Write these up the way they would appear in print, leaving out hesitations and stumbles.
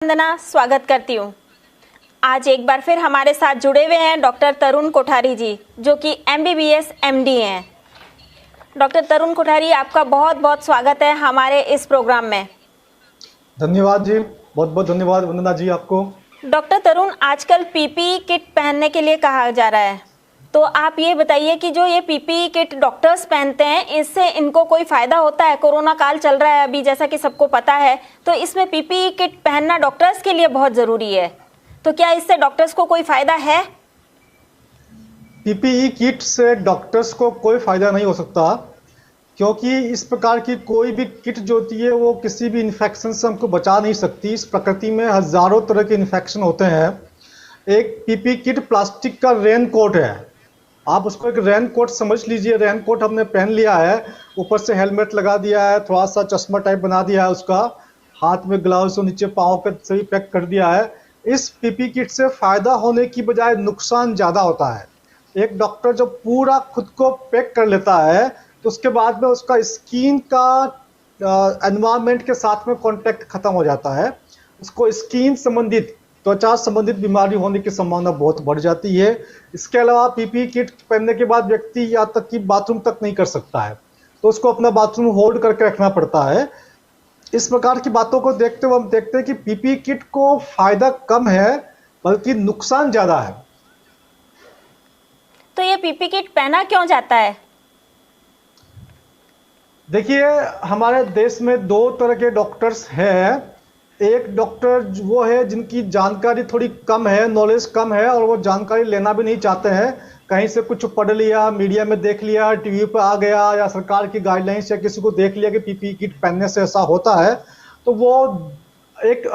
वंदना स्वागत करती हूँ। आज एक बार फिर हमारे साथ जुड़े हुए हैं डॉक्टर तरुण कोठारी जी, जो कि MBBS MD हैं। डॉक्टर तरुण कोठारी, आपका बहुत बहुत स्वागत है हमारे इस प्रोग्राम में। धन्यवाद जी, बहुत बहुत धन्यवाद वंदना जी आपको। डॉक्टर तरुण, आजकल PPE किट पहनने के लिए कहा जा रहा है, तो आप ये बताइए कि जो ये PPE किट डॉक्टर्स पहनते हैं, इससे इनको कोई फायदा होता है? कोरोना काल चल रहा है अभी, जैसा कि सबको पता है, तो इसमें PPE किट पहनना डॉक्टर्स के लिए बहुत जरूरी है, तो क्या इससे डॉक्टर्स को कोई फायदा है? पीपीई किट से डॉक्टर्स को कोई फायदा नहीं हो सकता, क्योंकि इस प्रकार की कोई भी किट जो होती है वो किसी भी इन्फेक्शन से हमको बचा नहीं सकती। इस प्रकृति में हजारों तरह के इन्फेक्शन होते हैं। एक पीपीई किट प्लास्टिक का रेन कोट है, आप उसको एक रेन कोट समझ लीजिए। रेन कोट हमने पहन लिया है, ऊपर से हेलमेट लगा दिया है, थोड़ा सा चश्मा टाइप बना दिया है उसका, हाथ में ग्लव्स और नीचे पाँव के सही पैक कर दिया है। इस पीपीई किट से फायदा होने की बजाय नुकसान ज़्यादा होता है। एक डॉक्टर जब पूरा खुद को पैक कर लेता है तो उसके बाद में उसका स्किन का एनवायरनमेंट के साथ में कांटेक्ट खत्म हो जाता है। उसको स्किन संबंधित, त्वचा संबंधित बीमारी होने की संभावना बहुत बढ़ जाती है। इसके अलावा पीपीई किट पहनने के बाद व्यक्ति या तक कि बाथरूम तक नहीं कर सकता है, तो उसको अपना बाथरूम होल्ड करके रखना पड़ता है। इस प्रकार की बातों को देखते हुए हम देखते हैं कि पीपीई किट को फायदा कम है बल्कि नुकसान ज्यादा है। तो ये PPE किट पहना क्यों जाता है? देखिए, हमारे देश में दो तरह के डॉक्टर्स हैं। एक डॉक्टर वो है जिनकी जानकारी थोड़ी कम है, नॉलेज कम है, और वो जानकारी लेना भी नहीं चाहते हैं। कहीं से कुछ पढ़ लिया, मीडिया में देख लिया, टीवी पर आ गया, या सरकार की गाइडलाइंस या किसी को देख लिया कि पीपीई किट पहनने से ऐसा होता है, तो वो एक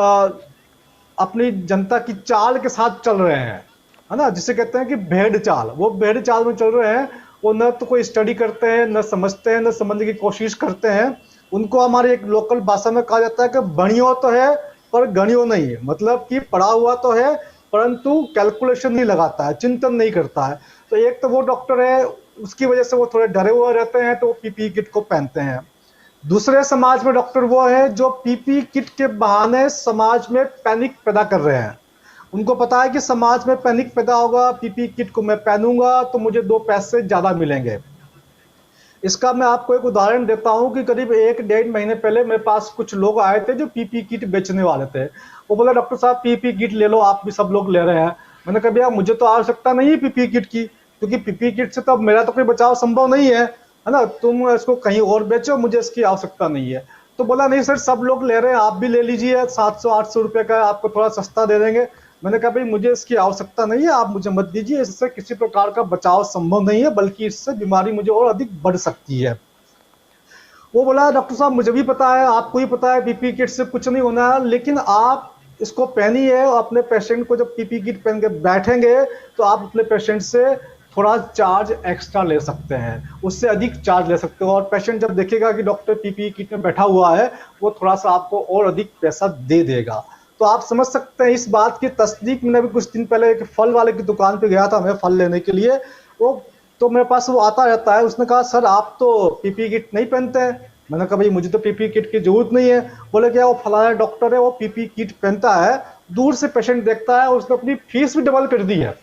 अपनी जनता की चाल के साथ चल रहे हैं, है ना, जिसे कहते हैं कि भेड़ चाल। वो भेड़ चाल में चल रहे हैं। वो न तो कोई स्टडी करते हैं, न समझते हैं, न समझने की कोशिश करते हैं। उनको हमारे एक लोकल भाषा में कहा जाता है कि बणियो तो है पर गणियो नहीं है। मतलब कि पढ़ा हुआ तो है परंतु कैलकुलेशन नहीं लगाता है, चिंतन नहीं करता है। तो एक तो वो डॉक्टर है, उसकी वजह से वो थोड़े डरे हुए रहते हैं, तो वो पीपीई किट को पहनते हैं। दूसरे समाज में डॉक्टर वो है जो पीपीई किट के बहाने समाज में पैनिक पैदा कर रहे हैं। उनको पता है कि समाज में पैनिक पैदा होगा, पीपीई किट को मैं पहनूंगा तो मुझे 2 पैसे ज्यादा मिलेंगे। इसका मैं आपको एक उदाहरण देता हूं कि करीब 1-1.5 महीने पहले मेरे पास कुछ लोग आए थे जो पीपीई किट बेचने वाले थे। वो बोला, डॉक्टर साहब पीपीई किट ले लो, आप भी सब लोग ले रहे हैं। मैंने कहा, भैया मुझे तो आवश्यकता नहीं है पीपीई किट की, क्योंकि पीपीई किट से तो मेरा तो कोई बचाव संभव नहीं है ना, तुम इसको कहीं और बेचो, मुझे इसकी आवश्यकता नहीं है। तो बोला, नहीं सर, सब लोग ले रहे हैं, आप भी ले लीजिए, 700-800 रुपये का आपको थोड़ा सस्ता दे देंगे। मैंने कहा, भाई मुझे इसकी आवश्यकता नहीं है, आप मुझे मत दीजिए, इससे किसी प्रकार का बचाव संभव नहीं है, बल्कि इससे बीमारी मुझे और अधिक बढ़ सकती है। वो बोला, डॉक्टर साहब मुझे भी पता है, आपको भी पता है, पीपीई किट से कुछ नहीं होना है, लेकिन आप इसको पहनिए और अपने पेशेंट को जब पीपीई किट पहन के बैठेंगे तो आप अपने पेशेंट से थोड़ा चार्ज एक्स्ट्रा ले सकते हैं, उससे अधिक चार्ज ले सकते हो। और पेशेंट जब देखेगा कि डॉक्टर पीपीई किट में बैठा हुआ है, वो थोड़ा सा आपको और अधिक पैसा दे देगा। तो आप समझ सकते हैं इस बात की तस्दीक। मैंने अभी कुछ दिन पहले एक फल वाले की दुकान पे गया था मैं फल लेने के लिए। वो तो मेरे पास वो आता रहता है, उसने कहा, सर आप तो पीपीई किट नहीं पहनते हैं। मैंने कहा, भाई मुझे तो पीपीई किट की जरूरत नहीं है। बोले, क्या वो फलाना डॉक्टर है, वो पीपीई किट पहनता है, दूर से पेशेंट देखता है, उसने अपनी फीस भी डबल कर दी है।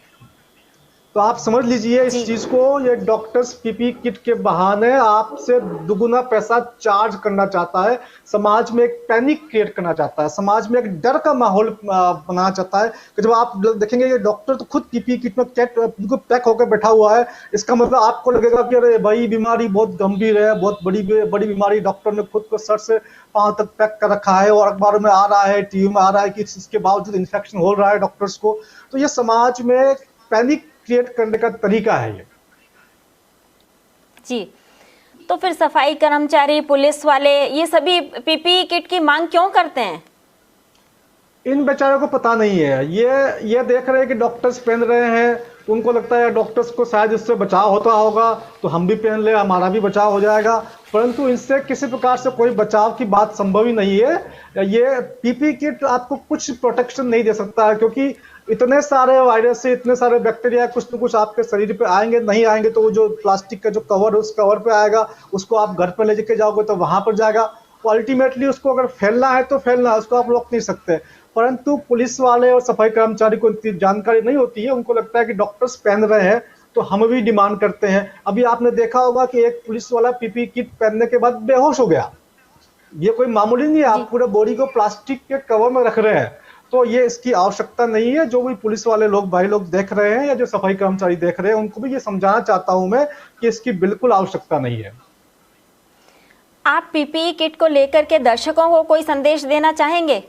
तो आप समझ लीजिए इस जी। चीज को, ये डॉक्टर्स पीपीई किट के बहाने आपसे दुगुना पैसा चार्ज करना चाहता है, समाज में एक पैनिक क्रिएट करना चाहता है, समाज में एक डर का माहौल बनाना चाहता है कि जब आप देखेंगे ये डॉक्टर तो खुद पीपीई किट में पैक होकर बैठा हुआ है, इसका मतलब आपको लगेगा कि अरे भाई बीमारी बहुत गंभीर है, बहुत बड़ी बीमारी, डॉक्टर ने खुद को सर से पांव तक पैक कर रखा है और अखबारों में आ रहा है, टीवी में आ रहा है कि इसके बावजूद इन्फेक्शन हो रहा है डॉक्टर्स को। तो ये समाज में पैनिक क्रिएट करने का तरीका है ये। जी, तो फिर सफाई कर्मचारी, पुलिस वाले, ये सभी PPE किट की मांग क्यों करते हैं? इन बेचारों को पता नहीं है। ये देख रहे हैं कि डॉक्टर्स पहन रहे हैं, उनको लगता है डॉक्टर्स को शायद इससे बचाव होता होगा, तो हम भी पहन ले, हमारा भी बचाव हो जाएगा। परंतु इनसे किसी प्रकार से कोई बचाव की बात संभव ही नहीं है। ये पीपीई किट आपको कुछ प्रोटेक्शन नहीं दे सकता है, क्योंकि इतने सारे वायरस से, इतने सारे बैक्टीरिया कुछ न कुछ आपके शरीर पे आएंगे। नहीं आएंगे तो वो जो प्लास्टिक का जो कवर है उस कवर पे आएगा, उसको आप घर पे ले जाके जाओगे तो वहां पर जाएगा। तो अल्टीमेटली उसको अगर फैलना है तो फैलना है, उसको आप रोक नहीं सकते। परंतु पुलिस वाले और सफाई कर्मचारी को इतनी जानकारी नहीं होती है। उनको लगता है कि डॉक्टर्स पहन रहे हैं तो हम भी डिमांड करते हैं। अभी आपने देखा होगा कि एक पुलिस वाला पीपी किट पहनने के बाद बेहोश हो गया। ये कोई मामूली नहीं है, आप जी। पूरे बॉडी को प्लास्टिक के कवर में रख रहे हैं, तो ये इसकी आवश्यकता नहीं है। जो भी पुलिस वाले लोग भाई लोग देख रहे हैं या जो सफाई कर्मचारी देख रहे हैं, उनको भी ये समझाना चाहता हूं मैं कि इसकी बिल्कुल आवश्यकता नहीं है। आप पीपीई किट को लेकर के दर्शकों को कोई संदेश देना चाहेंगे?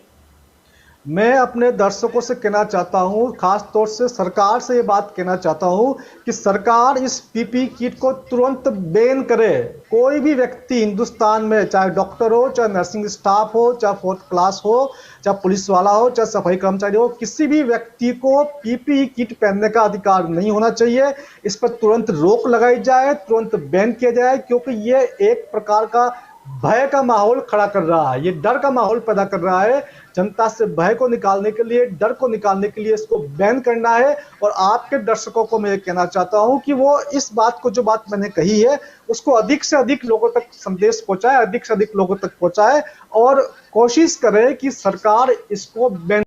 मैं अपने दर्शकों से कहना चाहता हूं, खास तौर से सरकार से ये बात कहना चाहता हूं कि सरकार इस पीपी किट को तुरंत बैन करे। कोई भी व्यक्ति हिंदुस्तान में, चाहे डॉक्टर हो, चाहे नर्सिंग स्टाफ हो, चाहे फोर्थ क्लास हो, चाहे पुलिस वाला हो, चाहे सफाई कर्मचारी हो, किसी भी व्यक्ति को पीपी किट पहनने का अधिकार नहीं होना चाहिए। इस पर तुरंत रोक लगाई जाए, तुरंत बैन किया जाए, क्योंकि ये एक प्रकार का भय का माहौल खड़ा कर रहा है, ये डर का माहौल पैदा कर रहा है। जनता से भय को निकालने के लिए, डर को निकालने के लिए इसको बैन करना है। और आपके दर्शकों को मैं ये कहना चाहता हूं कि वो इस बात को, जो बात मैंने कही है, उसको अधिक से अधिक लोगों तक संदेश पहुंचाए, अधिक से अधिक लोगों तक पहुंचाए और कोशिश करें कि सरकार इसको बैन